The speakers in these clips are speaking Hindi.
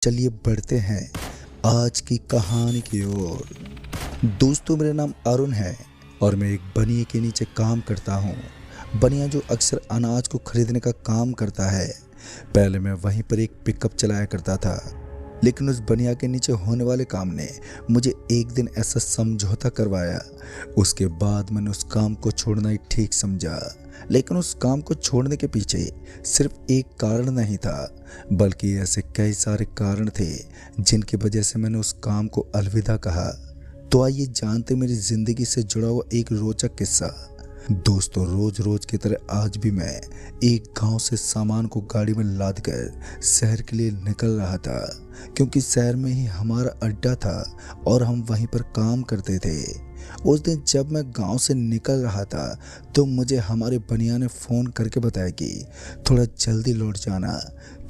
चलिए बढ़ते हैं आज की कहानी की ओर। दोस्तों, मेरा नाम अरुण है और मैं एक बनिए के नीचे काम करता हूँ। बनिया जो अक्सर अनाज को खरीदने का काम करता है। पहले मैं वहीं पर एक पिकअप चलाया करता था, लेकिन उस बनिया के नीचे होने वाले काम ने मुझे एक दिन ऐसा समझौता करवाया। उसके बाद मैंने उस काम को छोड़ना ही ठीक समझा। लेकिन उस काम को छोड़ने के पीछे सिर्फ एक कारण नहीं था, बल्कि ऐसे कई सारे कारण थे जिनकी वजह से मैंने उस काम को अलविदा कहा। तो आइए जानते मेरी जिंदगी से जुड़ा हुआ एक रोचक किस्सा। दोस्तों, रोज रोज की तरह आज भी मैं एक गांव से सामान को गाड़ी में लाद कर शहर के लिए निकल रहा था, क्योंकि शहर में ही हमारा अड्डा था और हम वहीं पर काम करते थे। उस दिन जब मैं गांव से निकल रहा था तो मुझे हमारे बनिया ने फ़ोन करके बताया कि थोड़ा जल्दी लौट जाना,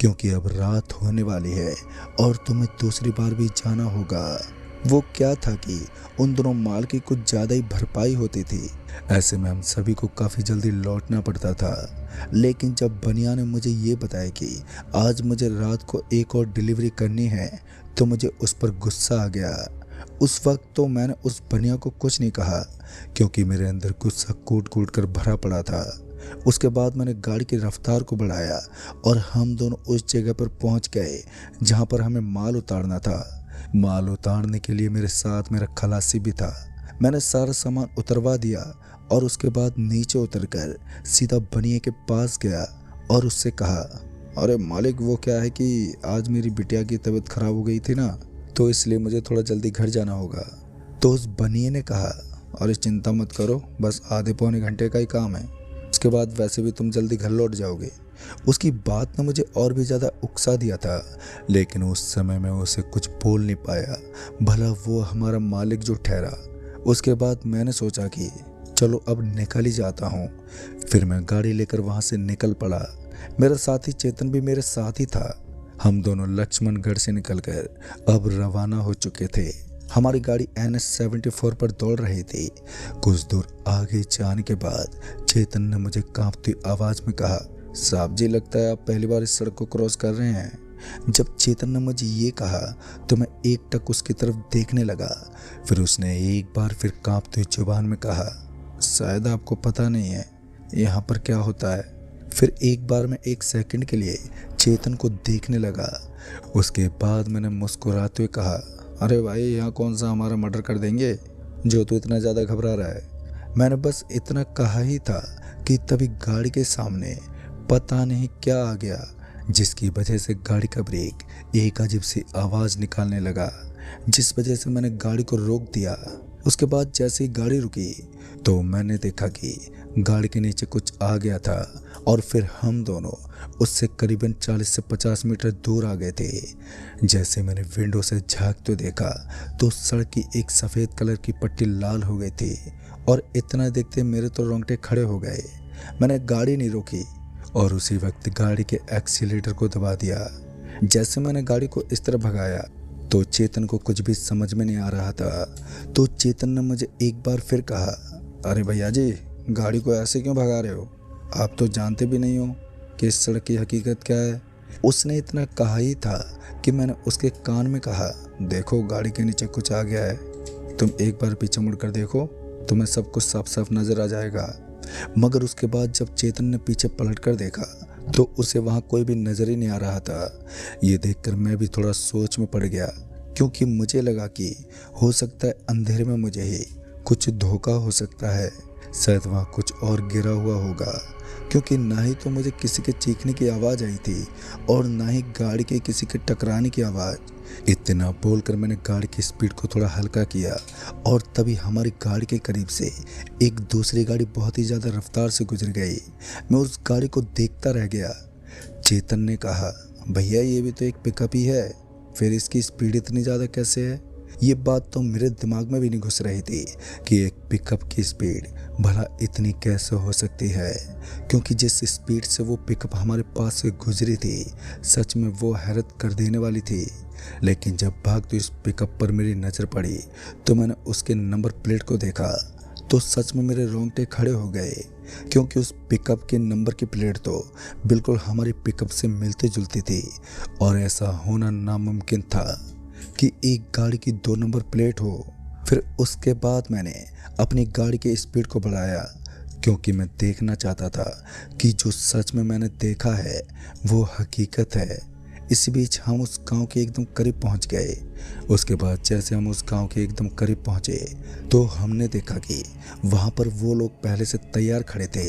क्योंकि अब रात होने वाली है और तुम्हें दूसरी बार भी जाना होगा। वो क्या था कि उन दोनों माल की कुछ ज़्यादा ही भरपाई होती थी। ऐसे में हम सभी को काफ़ी जल्दी लौटना पड़ता था। लेकिन जब बनिया ने मुझे ये बताया कि आज मुझे रात को एक और डिलीवरी करनी है, तो मुझे उस पर गुस्सा आ गया। उस वक्त तो मैंने उस बनिया को कुछ नहीं कहा, क्योंकि मेरे अंदर गुस्सा कूट कूट कर भरा पड़ा था। उसके बाद मैंने गाड़ी की रफ्तार को बढ़ाया और हम दोनों उस जगह पर पहुंच गए जहां पर हमें माल उतारना था। माल उतारने के लिए मेरे साथ मेरा खलासी भी था। मैंने सारा सामान उतरवा दिया और उसके बाद नीचे उतरकर सीधा बनिए के पास गया और उससे कहा, अरे मालिक, वो क्या है कि आज मेरी बिटिया की तबीयत खराब हो गई थी ना, तो इसलिए मुझे थोड़ा जल्दी घर जाना होगा। तो उस बनिए ने कहा, अरे चिंता मत करो, बस आधे पौने घंटे का ही काम है, उसके बाद वैसे भी तुम जल्दी घर लौट जाओगे। उसकी बात ने मुझे और भी ज़्यादा उकसा दिया था, लेकिन उस समय मैं उसे कुछ बोल नहीं पाया, भला वो हमारा मालिक जो ठहरा। उसके बाद मैंने सोचा कि चलो अब निकल ही जाता हूँ। फिर मैं गाड़ी लेकर वहाँ से निकल पड़ा। मेरा साथी चेतन भी मेरे साथ ही था। हम दोनों लक्ष्मणगढ़ से निकलकर अब रवाना हो चुके थे। हमारी गाड़ी NH 74 पर दौड़ रही थी। कुछ दूर आगे जाने के बाद चेतन ने मुझे कांपती आवाज में कहा, साहब जी, लगता है आप पहली बार इस सड़क को क्रॉस कर रहे हैं। जब चेतन ने मुझे ये कहा तो मैं एकटक उसकी तरफ देखने लगा। फिर उसने एक बार फिर कांपती जुबान में कहा, शायद आपको पता नहीं है यहाँ पर क्या होता है। फिर एक बार मैं एक सेकंड के लिए चेतन को देखने लगा। उसके बाद मैंने मुस्कुराते हुए कहा, अरे भाई, यहाँ कौन सा हमारा मर्डर कर देंगे जो तू इतना ज़्यादा घबरा रहा है। मैंने बस इतना कहा ही था कि तभी गाड़ी के सामने पता नहीं क्या आ गया, जिसकी वजह से गाड़ी का ब्रेक एक अजीब सी आवाज़ निकालने लगा, जिस वजह से मैंने गाड़ी को रोक दिया। उसके बाद जैसे ही गाड़ी रुकी तो मैंने देखा कि गाड़ी के नीचे कुछ आ गया था और फिर हम दोनों उससे करीबन 40 से 50 मीटर दूर आ गए थे। जैसे मैंने विंडो से झांकते देखा तो सड़क की एक सफ़ेद कलर की पट्टी लाल हो गई थी और इतना देखते मेरे तो रोंगटे खड़े हो गए। मैंने गाड़ी नहीं रोकी और उसी वक्त गाड़ी के एक्सीलेटर को दबा दिया। जैसे मैंने गाड़ी को इस तरह भगाया तो चेतन को कुछ भी समझ में नहीं आ रहा था। तो चेतन ने मुझे एक बार फिर कहा, अरे भैया जी, गाड़ी को ऐसे क्यों भगा रहे हो? आप तो जानते भी नहीं हो कि इस सड़क की हकीकत क्या है। उसने इतना कहा ही था कि मैंने उसके कान में कहा, देखो, गाड़ी के नीचे कुछ आ गया है, तुम एक बार पीछे मुड़कर देखो, तुम्हें सब कुछ साफ साफ नजर आ जाएगा। मगर उसके बाद जब चेतन ने पीछे पलट कर देखा तो उसे वहाँ कोई भी नजर ही नहीं आ रहा था। ये देखकर मैं भी थोड़ा सोच में पड़ गया, क्योंकि मुझे लगा कि हो सकता है अंधेरे में मुझे ही कुछ धोखा हो सकता है। शायद वहाँ कुछ और गिरा हुआ होगा, क्योंकि ना ही तो मुझे किसी के चीखने की आवाज़ आई थी और ना ही गाड़ी के किसी के टकराने की आवाज़। इतना बोलकर मैंने गाड़ी की स्पीड को थोड़ा हल्का किया और तभी हमारी गाड़ी के करीब से एक दूसरी गाड़ी बहुत ही ज़्यादा रफ्तार से गुजर गई। मैं उस गाड़ी को देखता रह गया। चेतन ने कहा, भैया, ये भी तो एक पिकअप ही है, फिर इसकी स्पीड इतनी ज़्यादा कैसे है? ये बात तो मेरे दिमाग में भी नहीं घुस रही थी कि एक पिकअप की स्पीड भला इतनी कैसे हो सकती है, क्योंकि जिस स्पीड से वो पिकअप हमारे पास से गुजरी थी, सच में वो हैरत कर देने वाली थी। लेकिन जब भागते इस पिकअप पर मेरी नज़र पड़ी तो मैंने उसके नंबर प्लेट को देखा तो सच में मेरे रोंगटे खड़े हो गए, क्योंकि उस पिकअप के नंबर की प्लेट तो बिल्कुल हमारी पिकअप से मिलती जुलती थी। और ऐसा होना नामुमकिन था कि एक गाड़ी की 2 नंबर प्लेट हो। फिर उसके बाद मैंने अपनी गाड़ी की स्पीड को बढ़ाया, क्योंकि मैं देखना चाहता था कि जो सच में मैंने देखा है वो हकीकत है। इसी बीच हम उस गांव के एकदम करीब पहुंच गए। उसके बाद जैसे हम उस गांव के एकदम करीब पहुंचे तो हमने देखा कि वहां पर वो लोग पहले से तैयार खड़े थे,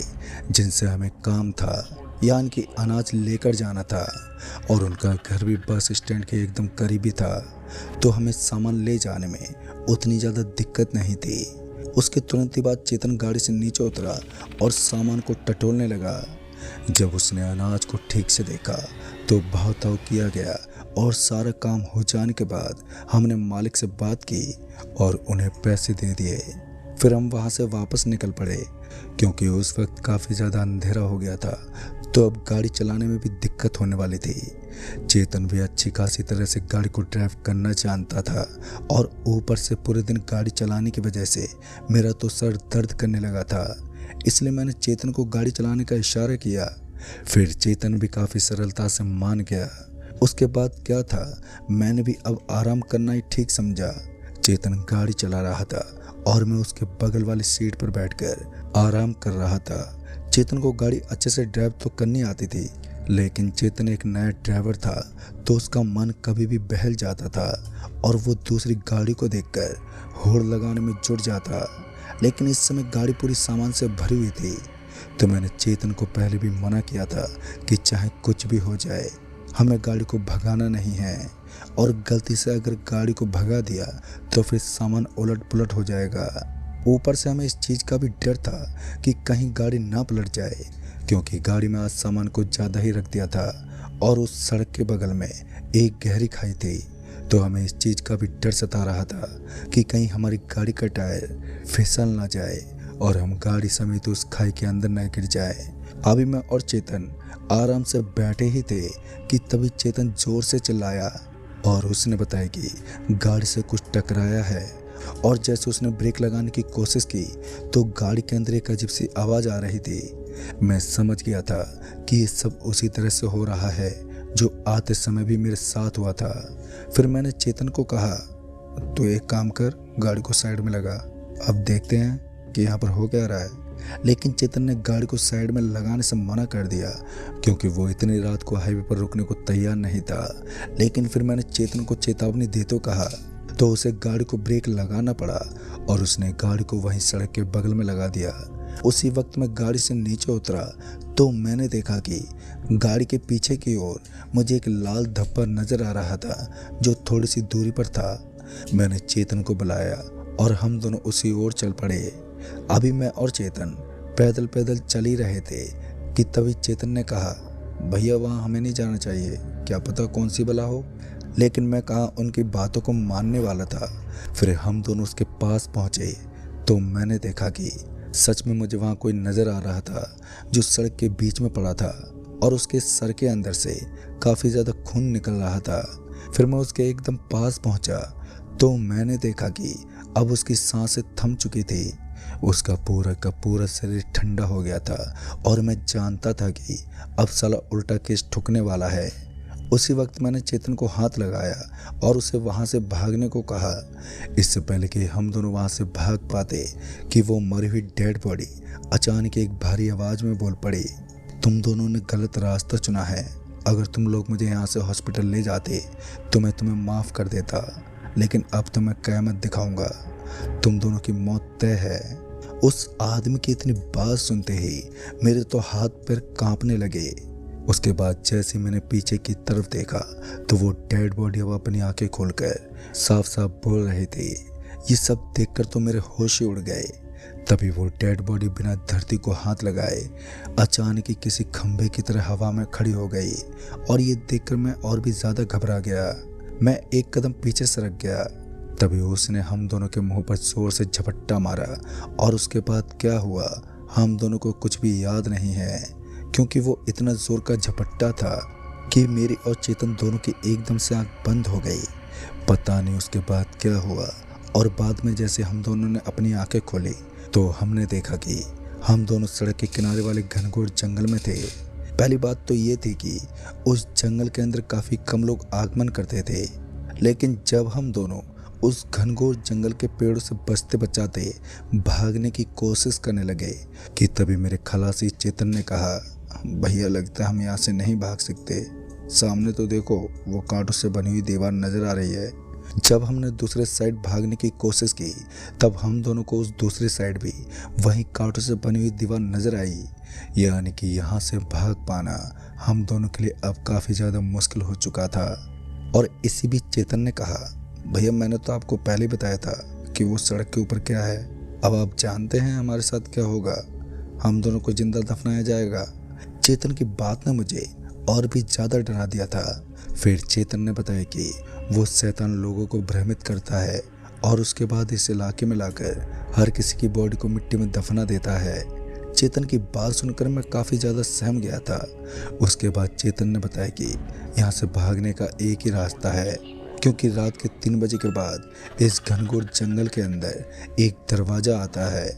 जिनसे हमें काम था, यानी कि अनाज लेकर जाना था। और उनका घर भी बस स्टैंड के एकदम करीब ही था, तो हमें सामान ले जाने में उतनी ज़्यादा दिक्कत नहीं थी। उसके तुरंत ही बाद चेतन गाड़ी से नीचे उतरा और सामान को टटोलने लगा। जब उसने अनाज को ठीक से देखा तो भाव-ताव किया गया, और सारा काम हो जाने के बाद हमने मालिक से बात की और उन्हें पैसे दे दिए। फिर हम वहाँ से वापस निकल पड़े, क्योंकि उस वक्त काफ़ी ज़्यादा अंधेरा हो गया था, तो अब गाड़ी चलाने में भी दिक्कत होने वाली थी। चेतन भी अच्छी खासी तरह से गाड़ी को ड्राइव करना जानता था, और ऊपर से पूरे दिन गाड़ी चलाने की वजह से मेरा तो सर दर्द करने लगा था। इसलिए मैंने चेतन को गाड़ी चलाने का इशारा किया। फिर चेतन भी काफ़ी सरलता से मान गया। उसके बाद क्या था, मैंने भी अब आराम करना ही ठीक समझा। चेतन गाड़ी चला रहा था और मैं उसके बगल वाली सीट पर बैठकर आराम कर रहा था। चेतन को गाड़ी अच्छे से ड्राइव तो करनी आती थी, लेकिन चेतन एक नया ड्राइवर था, तो उसका मन कभी भी बहल जाता था और वो दूसरी गाड़ी को देखकर होड़ लगाने में जुट जाता। लेकिन इस समय गाड़ी पूरी सामान से भरी हुई थी, तो मैंने चेतन को पहले भी मना किया था कि चाहे कुछ भी हो जाए, हमें गाड़ी को भगाना नहीं है, और गलती से अगर गाड़ी को भगा दिया तो फिर सामान उलट पुलट हो जाएगा। ऊपर से हमें इस चीज़ का भी डर था कि कहीं गाड़ी ना पलट जाए, क्योंकि गाड़ी में आज सामान को ज़्यादा ही रख दिया था और उस सड़क के बगल में एक गहरी खाई थी। तो हमें इस चीज़ का भी डर सता रहा था कि कहीं हमारी गाड़ी का टायर फिसल ना जाए और हम गाड़ी समेत उस खाई के अंदर न गिर जाए। अभी मैं और चेतन आराम से बैठे ही थे कि तभी चेतन जोर से चिल्लाया और उसने बताया कि गाड़ी से कुछ टकराया है। और जैसे उसने ब्रेक लगाने की कोशिश की तो गाड़ी के अंदर एक अजीब सी आवाज़ आ रही थी। मैं समझ गया था कि ये सब उसी तरह से हो रहा है जो आते समय भी मेरे साथ हुआ था। फिर मैंने चेतन को कहा, तो एक काम कर, गाड़ी को साइड में लगा, अब देखते हैं कि यहाँ पर हो क्या रहा है। लेकिन चेतन ने गाड़ी को साइड में लगाने से मना कर दिया, क्योंकि वो इतनी रात को हाईवे पर रुकने को तैयार नहीं था। लेकिन फिर मैंने चेतन को चेतावनी देते कहा तो उसे गाड़ी को ब्रेक लगाना पड़ा और उसने गाड़ी को वहीं सड़क के बगल में लगा दिया। उसी वक्त मैं गाड़ी से नीचे उतरा तो मैंने देखा कि गाड़ी के पीछे की ओर मुझे एक लाल धब्बा नजर आ रहा था जो थोड़ी सी दूरी पर था। मैंने चेतन को बुलाया और हम दोनों उसी ओर चल पड़े। अभी मैं और चेतन पैदल पैदल चल ही रहे थे कि तभी चेतन ने कहा, भैया वहाँ हमें नहीं जाना चाहिए, क्या पता कौन सी बला हो। लेकिन मैं कहाँ उनकी बातों को मानने वाला था। फिर हम दोनों उसके पास पहुँचे तो मैंने देखा कि सच में मुझे वहाँ कोई नज़र आ रहा था जो सड़क के बीच में पड़ा था और उसके सर के अंदर से काफ़ी ज़्यादा खून निकल रहा था। फिर मैं उसके एकदम पास पहुँचा तो मैंने देखा कि अब उसकी सांसें थम चुकी थी। उसका पूरा का पूरा शरीर ठंडा हो गया था और मैं जानता था कि अब साला उल्टा केस ठुकने वाला है। उसी वक्त मैंने चेतन को हाथ लगाया और उसे वहाँ से भागने को कहा। इससे पहले कि हम दोनों वहाँ से भाग पाते कि वो मरी हुई डेड बॉडी अचानक एक भारी आवाज़ में बोल पड़ी, तुम दोनों ने गलत रास्ता चुना है। अगर तुम लोग मुझे यहाँ से हॉस्पिटल ले जाते तो मैं तुम्हें माफ़ कर देता, लेकिन अब तो मैं क़यामत दिखाऊंगा, तुम दोनों की मौत तय है। उस आदमी की इतनी बात सुनते ही मेरे तो हाथ पैर कांपने लगे। उसके बाद जैसे मैंने पीछे की तरफ देखा तो वो डेड बॉडी अब अपनी आंखें खोलकर साफ साफ बोल रही थी। ये सब देखकर तो मेरे होश ही उड़ गए। तभी वो डेड बॉडी बिना धरती को हाथ लगाए अचानक ही किसी खंभे की तरह हवा में खड़ी हो गई, और ये देखकर मैं और भी ज़्यादा घबरा गया। मैं एक कदम पीछे सरक गया। तभी उसने हम दोनों के मुंह पर जोर से झपट्टा मारा, और उसके बाद क्या हुआ हम दोनों को कुछ भी याद नहीं है, क्योंकि वो इतना जोर का झपट्टा था कि मेरी और चेतन दोनों की एकदम से आंख बंद हो गई। पता नहीं उसके बाद क्या हुआ, और बाद में जैसे हम दोनों ने अपनी आंखें खोली तो हमने देखा कि हम दोनों सड़क के किनारे वाले घनघोर जंगल में थे। पहली बात तो ये थी कि उस जंगल के अंदर काफ़ी कम लोग आगमन करते थे, लेकिन जब हम दोनों उस घनघोर जंगल के पेड़ों से बचते बचाते भागने की कोशिश करने लगे कि तभी मेरे खलासी चेतन ने कहा, भैया लगता है हम यहाँ से नहीं भाग सकते, सामने तो देखो वो कांटों से बनी हुई दीवार नजर आ रही है। जब हमने दूसरे साइड भागने की कोशिश की तब हम दोनों को उस दूसरी साइड भी वही कांटों से बनी हुई दीवार नजर आई, यानी कि यहाँ से भाग पाना हम दोनों के लिए अब काफ़ी ज़्यादा मुश्किल हो चुका था। और इसी बीच चेतन ने कहा, भैया मैंने तो आपको पहले ही बताया था कि वो सड़क के ऊपर क्या है, अब आप जानते हैं हमारे साथ क्या होगा, हम दोनों को जिंदा दफनाया जाएगा। चेतन की बात ने मुझे और भी ज़्यादा डरा दिया था। फिर चेतन ने बताया कि वो शैतान लोगों को भ्रमित करता है और उसके बाद इस इलाके में लाकर हर किसी की बॉडी को मिट्टी में दफना देता है। चेतन की बात सुनकर मैं काफ़ी ज़्यादा सहम गया था। उसके बाद चेतन ने बताया कि यहाँ से भागने का एक ही रास्ता है, क्योंकि रात के 3 बजे के बाद इस घनघोर जंगल के अंदर एक दरवाज़ा आता है।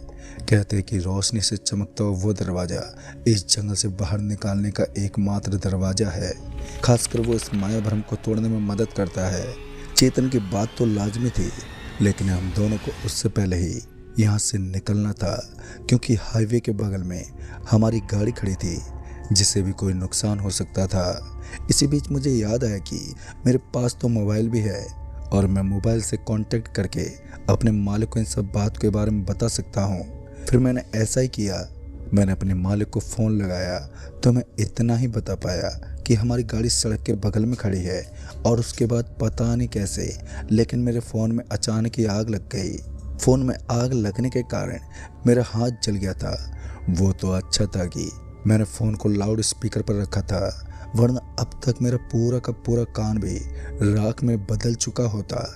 कहते हैं कि रोशनी से चमकता हुआ वो दरवाज़ा इस जंगल से बाहर निकालने का एकमात्र दरवाज़ा है, खासकर वो इस माया भ्रम को तोड़ने में मदद करता है। चेतन की बात तो लाजमी थी, लेकिन हम दोनों को उससे पहले ही यहाँ से निकलना था, क्योंकि हाईवे के बगल में हमारी गाड़ी खड़ी थी जिससे भी कोई नुकसान हो सकता था। इसी बीच मुझे याद आया कि मेरे पास तो मोबाइल भी है और मैं मोबाइल से कांटेक्ट करके अपने मालिक को इन सब बात के बारे में बता सकता हूँ। फिर मैंने ऐसा ही किया, मैंने अपने मालिक को फ़ोन लगाया तो मैं इतना ही बता पाया कि हमारी गाड़ी सड़क के बगल में खड़ी है। और उसके बाद पता नहीं कैसे लेकिन मेरे फ़ोन में अचानक ही आग लग गई। फ़ोन में आग लगने के कारण मेरा हाथ जल गया था। वो तो अच्छा था कि मैंने फ़ोन को लाउड स्पीकर पर रखा था, वरना अब तक मेरा पूरा का पूरा कान भी राख में बदल चुका होता।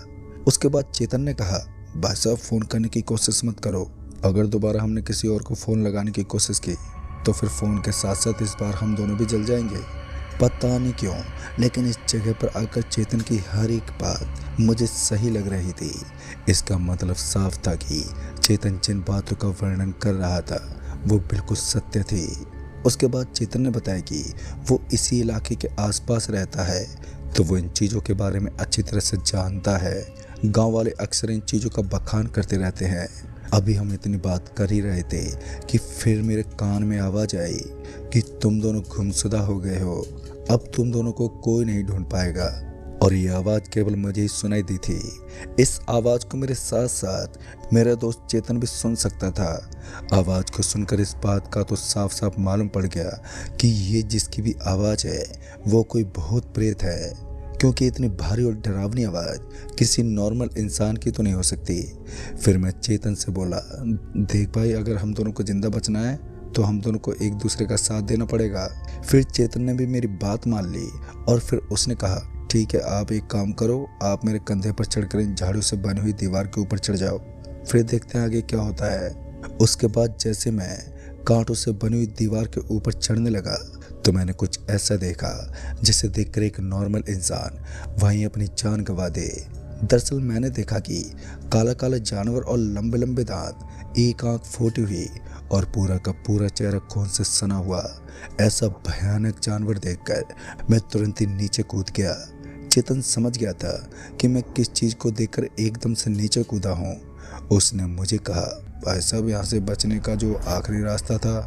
उसके बाद चेतन ने कहा, भाई साहब फ़ोन करने की कोशिश मत करो, अगर दोबारा हमने किसी और को फ़ोन लगाने की कोशिश की तो फिर फ़ोन के साथ साथ इस बार हम दोनों भी जल जाएंगे। पता नहीं क्यों, लेकिन इस जगह पर आकर चेतन की हर एक बात मुझे सही लग रही थी। इसका मतलब साफ था कि चेतन जिन बातों का वर्णन कर रहा था वो बिल्कुल सत्य थी। उसके बाद चेतन ने बताया कि वो इसी इलाके के आसपास रहता है, तो वो इन चीज़ों के बारे में अच्छी तरह से जानता है। गांव वाले अक्सर इन चीज़ों का बखान करते रहते हैं। अभी हम इतनी बात कर ही रहे थे कि फिर मेरे कान में आवाज़ आई कि तुम दोनों गुमशुदा हो गए हो, अब तुम दोनों को कोई नहीं ढूंढ पाएगा। और ये आवाज़ केवल मुझे ही सुनाई दी थी। इस आवाज़ को मेरे साथ साथ मेरा दोस्त चेतन भी सुन सकता था। आवाज़ को सुनकर इस बात का तो साफ साफ मालूम पड़ गया कि ये जिसकी भी आवाज़ है वो कोई भूत प्रेत है, क्योंकि इतनी भारी और डरावनी आवाज़ किसी नॉर्मल इंसान की तो नहीं हो सकती। फिर मैं चेतन से बोला, देख भाई, अगर हम दोनों को ज़िंदा बचना है तो हम दोनों को एक दूसरे का साथ देना पड़ेगा। फिर चेतन ने भी मेरी बात मान ली और फिर उसने कहा, ठीक है, आप एक काम करो, आप मेरे कंधे पर चढ़कर इन झाड़ू से बनी हुई दीवार के ऊपर चढ़ जाओ, फिर देखते हैं आगे क्या होता है। उसके बाद जैसे मैं कांटों से बनी हुई दीवार के ऊपर चढ़ने लगा तो मैंने कुछ ऐसा देखा जिसे देखकर एक नॉर्मल इंसान वहीं अपनी जान गंवा दे। दरअसल मैंने देखा कि काला काला जानवर और लंबे लंबे दांत, एक आंख फूटी हुई और पूरा का पूरा चेहरा खून से सना हुआ। ऐसा भयानक जानवर देखकर मैं तुरंत ही नीचे कूद गया। चेतन समझ गया था कि मैं किस चीज़ को देखकर एकदम से नीचे कूदा हूँ। उसने मुझे कहा, भाई साहब, यहाँ से बचने का जो आखिरी रास्ता था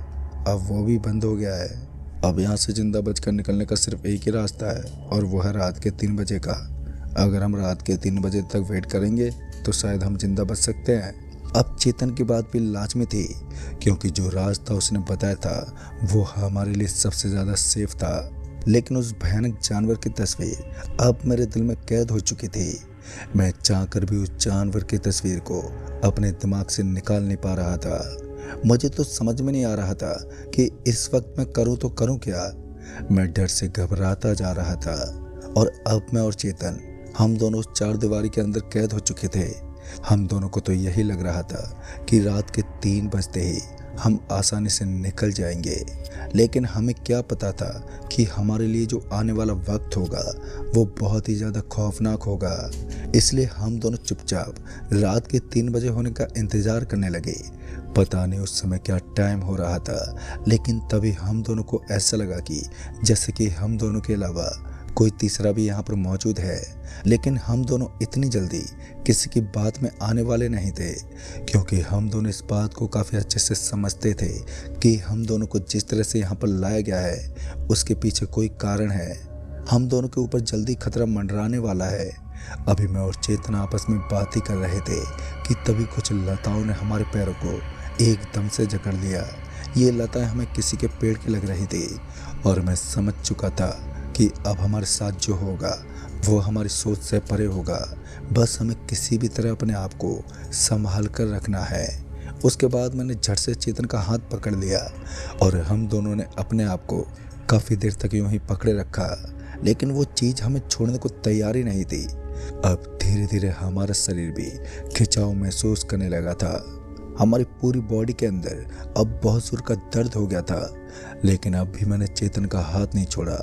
अब वो भी बंद हो गया है। अब यहाँ से जिंदा बचकर निकलने का सिर्फ एक ही रास्ता है और वो है रात के 3 बजे का। अगर हम रात के 3 बजे तक वेट करेंगे तो शायद हम जिंदा बच सकते हैं। अब चेतन की बात भी लाजमी थी, क्योंकि जो रास्ता उसने बताया था वो हमारे लिए सबसे ज़्यादा सेफ था। लेकिन उस भयानक जानवर की तस्वीर अब मेरे दिल में कैद हो चुकी थी। मैं चाहकर भी उस जानवर की तस्वीर को अपने दिमाग से निकाल नहीं पा रहा था। मुझे तो समझ में नहीं आ रहा था कि इस वक्त मैं करूं तो करूं क्या। मैं डर से घबराता जा रहा था और अब मैं और चेतन, हम दोनों उस चार दीवारी के अंदर कैद हो चुके थे। हम दोनों को तो यही लग रहा था कि रात के 3 बजते ही हम आसानी से निकल जाएंगे। लेकिन हमें क्या पता था कि हमारे लिए जो आने वाला वक्त होगा वो बहुत ही ज़्यादा खौफनाक होगा। इसलिए हम दोनों चुपचाप रात के 3 बजे होने का इंतज़ार करने लगे। पता नहीं उस समय क्या टाइम हो रहा था, लेकिन तभी हम दोनों को ऐसा लगा कि जैसे कि हम दोनों के अलावा कोई तीसरा भी यहाँ पर मौजूद है। लेकिन हम दोनों इतनी जल्दी किसी की बात में आने वाले नहीं थे, क्योंकि हम दोनों इस बात को काफ़ी अच्छे से समझते थे कि हम दोनों को जिस तरह से यहाँ पर लाया गया है उसके पीछे कोई कारण है। हम दोनों के ऊपर जल्दी खतरा मंडराने वाला है। अभी मैं और चेतन आपस में बात ही कर रहे थे कि तभी कुछ लताओं ने हमारे पैरों को एकदम से जकड़ लिया। ये लताएं हमें किसी के पेड़ की लग रही थी और मैं समझ चुका था कि अब हमारे साथ जो होगा वो हमारी सोच से परे होगा। बस हमें किसी भी तरह अपने आप को संभाल कर रखना है। उसके बाद मैंने झट से चेतन का हाथ पकड़ लिया और हम दोनों ने अपने आप को काफ़ी देर तक यूं ही पकड़े रखा, लेकिन वो चीज़ हमें छोड़ने को तैयार ही नहीं थी। अब धीरे धीरे हमारा शरीर भी खिंचाव महसूस करने लगा था। हमारी पूरी बॉडी के अंदर अब बहुत जोर का दर्द हो गया था, लेकिन अब भी मैंने चेतन का हाथ नहीं छोड़ा।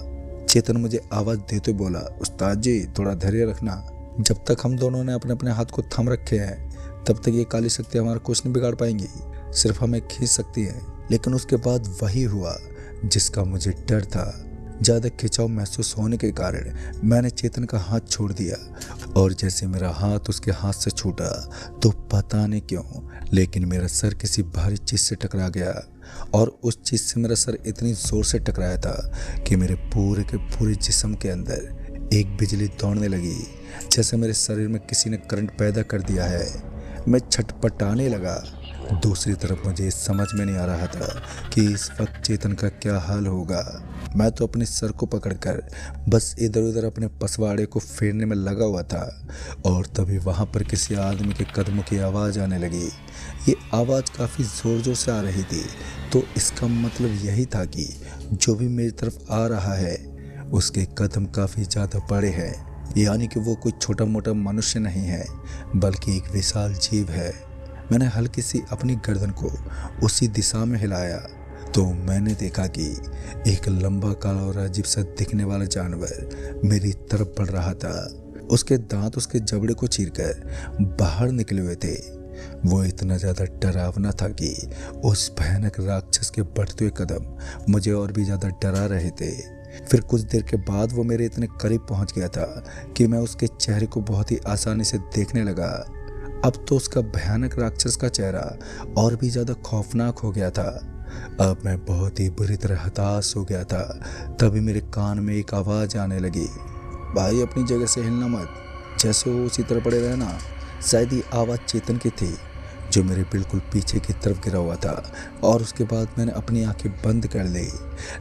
चेतन मुझे आवाज़ देते बोला, उस्ताद जी थोड़ा धैर्य रखना। जब तक हम दोनों ने अपने अपने हाथ को थम रखे हैं तब तक ये काली शक्ति हमारा कुछ नहीं बिगाड़ पाएंगी, सिर्फ हमें खींच सकती है। लेकिन उसके बाद वही हुआ जिसका मुझे डर था। ज़्यादा खिंचाव महसूस होने के कारण मैंने चेतन का हाथ छोड़ दिया और जैसे मेरा हाथ उसके हाथ से छूटा तो पता नहीं क्यों लेकिन मेरा सर किसी भारी चीज़ से टकरा गया और उस चीज़ से मेरा सर इतनी ज़ोर से टकराया था कि मेरे पूरे के पूरे जिस्म के अंदर एक बिजली दौड़ने लगी, जैसे मेरे शरीर में किसी ने करंट पैदा कर दिया है। मैं छटपटाने लगा। दूसरी तरफ मुझे समझ में नहीं आ रहा था कि इस वक्त चेतन का क्या हाल होगा। मैं तो अपने सर को पकड़कर बस इधर उधर अपने पसवाड़े को फेरने में लगा हुआ था और तभी वहाँ पर किसी आदमी के कदमों की आवाज़ आने लगी। ये आवाज़ काफ़ी ज़ोर ज़ोर से आ रही थी, तो इसका मतलब यही था कि जो भी मेरी तरफ आ रहा है उसके कदम काफ़ी ज़्यादा बड़े हैं, यानी कि वो कोई छोटा मोटा मनुष्य नहीं है बल्कि एक विशाल जीव है। मैंने हल्की सी अपनी गर्दन को उसी दिशा में हिलाया तो मैंने देखा कि एक लंबा काला और अजीब सा दिखने वाला जानवर मेरी तरफ बढ़ रहा था। उसके दांत उसके जबड़े को चीरकर बाहर निकले हुए थे। वो इतना ज़्यादा डरावना था कि उस भयानक राक्षस के बढ़ते हुए कदम मुझे और भी ज़्यादा डरा रहे थे। फिर कुछ देर के बाद वो मेरे इतने करीब पहुंच गया था कि मैं उसके चेहरे को बहुत ही आसानी से देखने लगा। अब तो उसका भयानक राक्षस का चेहरा और भी ज़्यादा खौफनाक हो गया था। अब मैं बहुत ही बुरी तरह हताश हो गया था। तभी मेरे कान में एक आवाज़ आने लगी, भाई अपनी जगह से हिलना मत, जैसे वो उसी तरह पड़े रहना। शायद ये आवाज़ चेतन की थी जो मेरे बिल्कुल पीछे की तरफ गिरा हुआ था और उसके बाद मैंने अपनी आंखें बंद कर ली।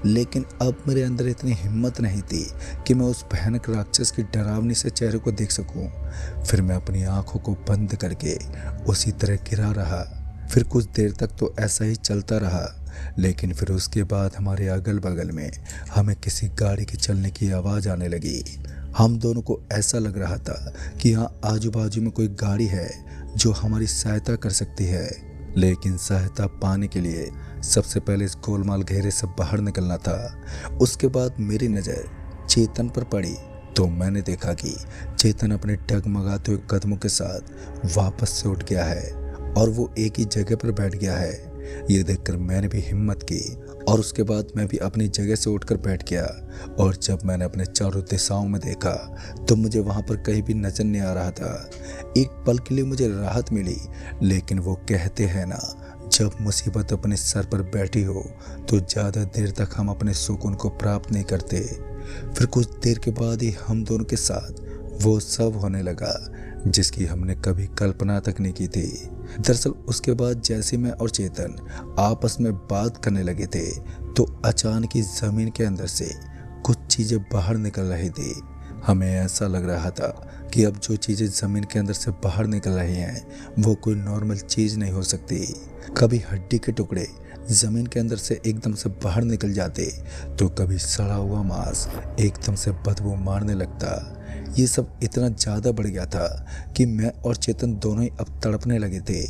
लेकिन अब मेरे अंदर इतनी हिम्मत नहीं थी कि मैं उस भयानक राक्षस की डरावनी से चेहरे को देख सकूं। फिर मैं अपनी आंखों को बंद करके उसी तरह गिरा रहा। फिर कुछ देर तक तो ऐसा ही चलता रहा, लेकिन फिर उसके बाद हमारे अगल बगल में हमें किसी गाड़ी के चलने की आवाज़ आने लगी। हम दोनों को ऐसा लग रहा था कि यहाँ आजू बाजू में कोई गाड़ी है जो हमारी सहायता कर सकती है, लेकिन सहायता पाने के लिए सबसे पहले इस गोलमाल घेरे से बाहर निकलना था। उसके बाद मेरी नज़र चेतन पर पड़ी तो मैंने देखा कि चेतन अपने डगमगाते हुए कदमों के साथ वापस से उठ गया है और वो एक ही जगह पर बैठ गया है। ये देखकर मैंने भी हिम्मत की और उसके बाद मैं भी अपनी जगह से उठकर बैठ गया और जब मैंने अपने चारों दिशाओं में देखा तो मुझे वहाँ पर कहीं भी नजर नहीं आ रहा था। एक पल के लिए मुझे राहत मिली, लेकिन वो कहते हैं ना, जब मुसीबत अपने सर पर बैठी हो तो ज़्यादा देर तक हम अपने सुकून को प्राप्त नहीं करते। फिर कुछ देर के बाद ही हम दोनों के साथ वो सब होने लगा जिसकी हमने कभी कल्पना तक नहीं की थी। दरअसल उसके बाद जैसे मैं और चेतन आपस में बात करने लगे थे तो अचानक ही ज़मीन के अंदर से कुछ चीज़ें बाहर निकल रही थी। हमें ऐसा लग रहा था कि अब जो चीज़ें ज़मीन के अंदर से बाहर निकल रही हैं वो कोई नॉर्मल चीज़ नहीं हो सकती। कभी हड्डी के टुकड़े ज़मीन के अंदर से एकदम से बाहर निकल जाते तो कभी सड़ा हुआ मांस एकदम से बदबू मारने लगता। ये सब इतना ज़्यादा बढ़ गया था कि मैं और चेतन दोनों ही अब तड़पने लगे थे।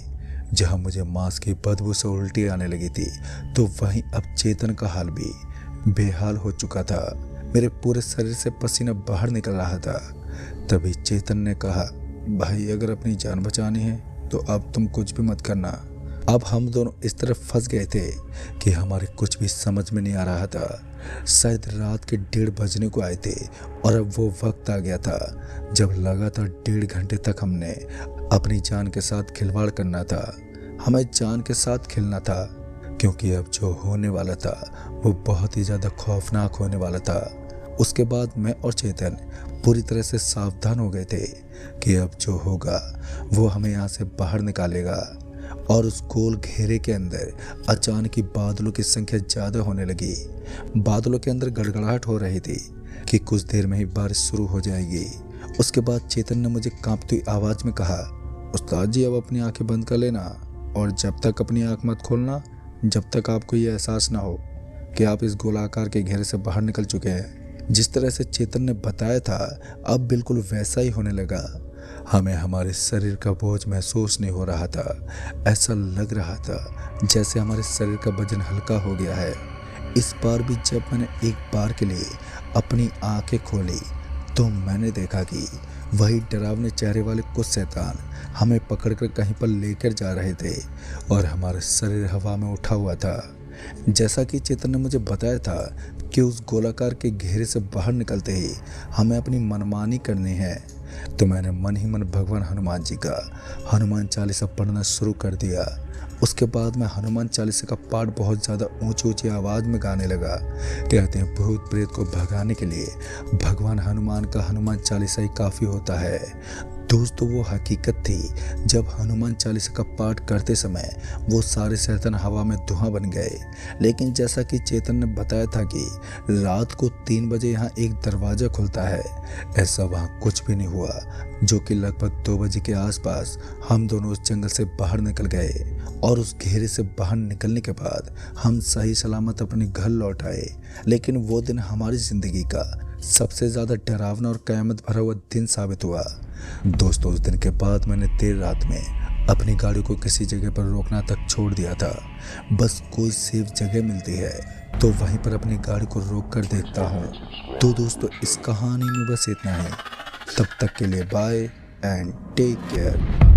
जहां मुझे मांस की बदबू से उल्टी आने लगी थी, तो वहीं अब चेतन का हाल भी बेहाल हो चुका था। मेरे पूरे शरीर से पसीना बाहर निकल रहा था। तभी चेतन ने कहा, भाई अगर अपनी जान बचानी है तो अब तुम कुछ भी मत करना। अब हम दोनों इस तरह फंस गए थे कि हमारे कुछ भी समझ में नहीं आ रहा था। शायद रात के 1:30 बजने को आए थे और अब वो वक्त आ गया था जब लगातार 1.5 घंटे तक हमने अपनी जान के साथ खिलवाड़ करना था। हमें जान के साथ खेलना था, क्योंकि अब जो होने वाला था वो बहुत ही ज़्यादा खौफनाक होने वाला था। उसके बाद मैं और चेतन पूरी तरह से सावधान हो गए थे कि अब जो होगा वो हमें यहाँ से बाहर निकालेगा। और उस गोल घेरे के अंदर अचानक ही बादलों की संख्या ज़्यादा होने लगी। बादलों के अंदर गड़गड़ाहट हो रही थी कि कुछ देर में ही बारिश शुरू हो जाएगी। उसके बाद चेतन ने मुझे कांपती आवाज़ में कहा, उस्ताद जी अब अपनी आंखें बंद कर लेना और जब तक अपनी आंख मत खोलना जब तक आपको ये एहसास ना हो कि आप इस गोलाकार के घेरे से बाहर निकल चुके हैं। जिस तरह से चेतन ने बताया था अब बिल्कुल वैसा ही होने लगा। हमें हमारे शरीर का बोझ महसूस नहीं हो रहा था। ऐसा लग रहा था जैसे हमारे शरीर का वजन हल्का हो गया है। इस बार भी जब मैंने एक बार के लिए अपनी आंखें खोली तो मैंने देखा कि वही डरावने चेहरे वाले कुछ शैतान हमें पकड़कर कहीं पर लेकर जा रहे थे और हमारा शरीर हवा में उठा हुआ था। जैसा कि चेतन ने मुझे बताया था कि उस गोलाकार के घेरे से बाहर निकलते ही हमें अपनी मनमानी करनी है, तो मैंने मन ही मन भगवान हनुमान जी का हनुमान चालीसा पढ़ना शुरू कर दिया। उसके बाद मैं हनुमान चालीसा का पाठ बहुत ज़्यादा ऊंची ऊंची आवाज़ में गाने लगा। कहते हैं भूत प्रेत को भगाने के लिए भगवान हनुमान का हनुमान चालीसा ही काफ़ी होता है। दोस्तों वो हकीकत थी, जब हनुमान चालीसा का पाठ करते समय वो सारे शैतान हवा में धुआं बन गए। लेकिन जैसा कि चेतन ने बताया था कि रात को 3 बजे यहाँ एक दरवाज़ा खुलता है, ऐसा वहाँ कुछ भी नहीं हुआ। जो कि लगभग 2 बजे के आसपास हम दोनों उस जंगल से बाहर निकल गए और उस घेरे से बाहर निकलने के बाद हम सही सलामत अपने घर लौट आए। लेकिन वो दिन हमारी ज़िंदगी का सबसे ज़्यादा डरावना और क़यामत भरा हुआ दिन साबित हुआ। दोस्तों उस दिन के बाद मैंने देर रात में अपनी गाड़ी को किसी जगह पर रोकना तक छोड़ दिया था। बस कोई सेफ जगह मिलती है तो वहीं पर अपनी गाड़ी को रोक कर देखता हूँ। तो दोस्तों इस कहानी में बस इतना ही। तब तक के लिए बाय एंड टेक केयर।